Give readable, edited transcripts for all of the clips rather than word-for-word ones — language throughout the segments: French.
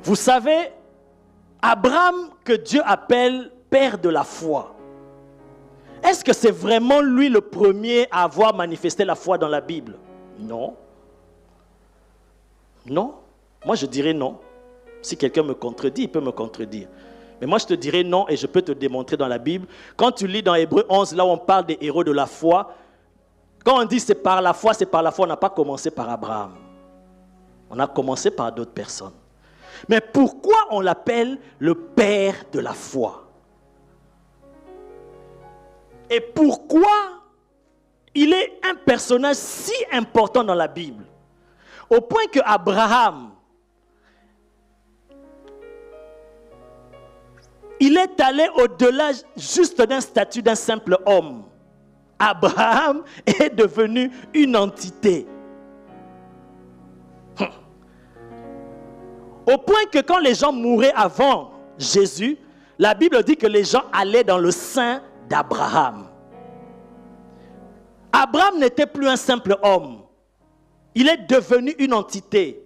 Vous savez, Abraham que Dieu appelle père de la foi, est-ce que c'est vraiment lui le premier à avoir manifesté la foi dans la Bible? Non. Non. Moi je dirais non. Si quelqu'un me contredit, il peut me contredire. Mais moi je te dirais non et je peux te démontrer dans la Bible. Quand tu lis dans Hébreux 11, là où on parle des héros de la foi, quand on dit c'est par la foi, on n'a pas commencé par Abraham. On a commencé par d'autres personnes. Mais pourquoi on l'appelle le père de la foi? Et pourquoi il est un personnage si important dans la Bible? Au point que Abraham, il est allé au-delà juste d'un statut d'un simple homme. Abraham est devenu une entité. Au point que quand les gens mouraient avant Jésus, la Bible dit que les gens allaient dans le sein d'Abraham. Abraham n'était plus un simple homme. Il est devenu une entité.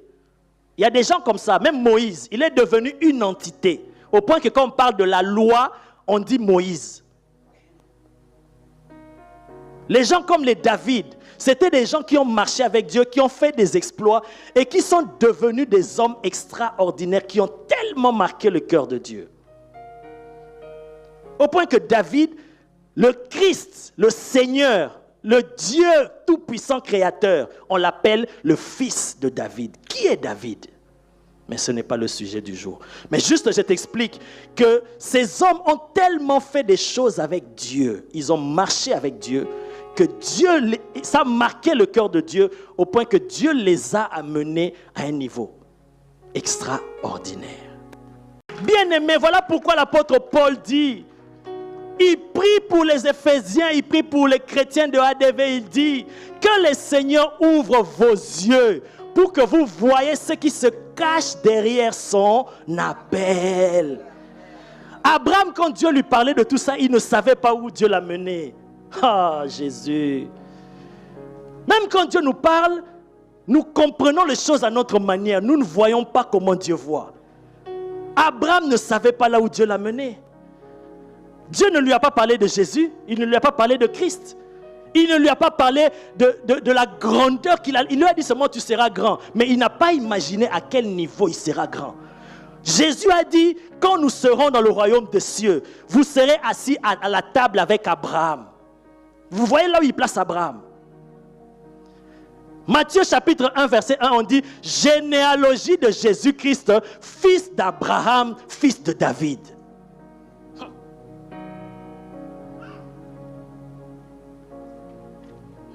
Il y a des gens comme ça, même Moïse, il est devenu une entité. Au point que quand on parle de la loi, on dit Moïse. Les gens comme les David, c'était des gens qui ont marché avec Dieu, qui ont fait des exploits et qui sont devenus des hommes extraordinaires, qui ont tellement marqué le cœur de Dieu. Au point que David, le Christ, le Seigneur, le Dieu tout-puissant créateur, on l'appelle le fils de David. Qui est David? Mais ce n'est pas le sujet du jour. Mais juste, je t'explique que ces hommes ont tellement fait des choses avec Dieu, ils ont marché avec Dieu, que Dieu, ça a marqué le cœur de Dieu au point que Dieu les a amenés à un niveau extraordinaire. Bien-aimés, voilà pourquoi l'apôtre Paul dit, il prie pour les Éphésiens, il prie pour les chrétiens de ADV, il dit que le Seigneur ouvre vos yeux pour que vous voyez ce qui se cache derrière son appel. Abraham, quand Dieu lui parlait de tout ça, il ne savait pas où Dieu l'a mené. Ah, Jésus. Même quand Dieu nous parle, nous comprenons les choses à notre manière. Nous ne voyons pas comment Dieu voit. Abraham ne savait pas là où Dieu l'a mené. Dieu ne lui a pas parlé de Jésus. Il ne lui a pas parlé de Christ. Il ne lui a pas parlé de la grandeur qu'il a. Il lui a dit seulement tu seras grand. Mais il n'a pas imaginé à quel niveau il sera grand. Jésus a dit, quand nous serons dans le royaume des cieux, vous serez assis à la table avec Abraham. Vous voyez là où il place Abraham. Matthieu chapitre 1 verset 1, on dit généalogie de Jésus-Christ, fils d'Abraham, fils de David.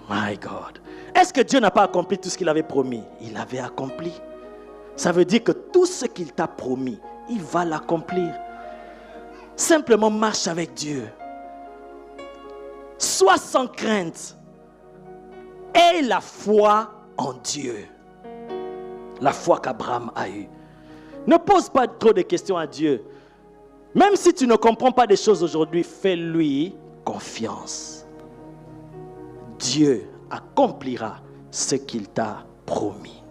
My God. Est-ce que Dieu n'a pas accompli tout ce qu'il avait promis? Il avait accompli. Ça veut dire que tout ce qu'il t'a promis, il va l'accomplir. Simplement marche avec Dieu. Sois sans crainte. Aie la foi en Dieu. La foi qu'Abraham a eue. Ne pose pas trop de questions à Dieu. Même si tu ne comprends pas des choses aujourd'hui, fais-lui confiance. Dieu accomplira ce qu'il t'a promis.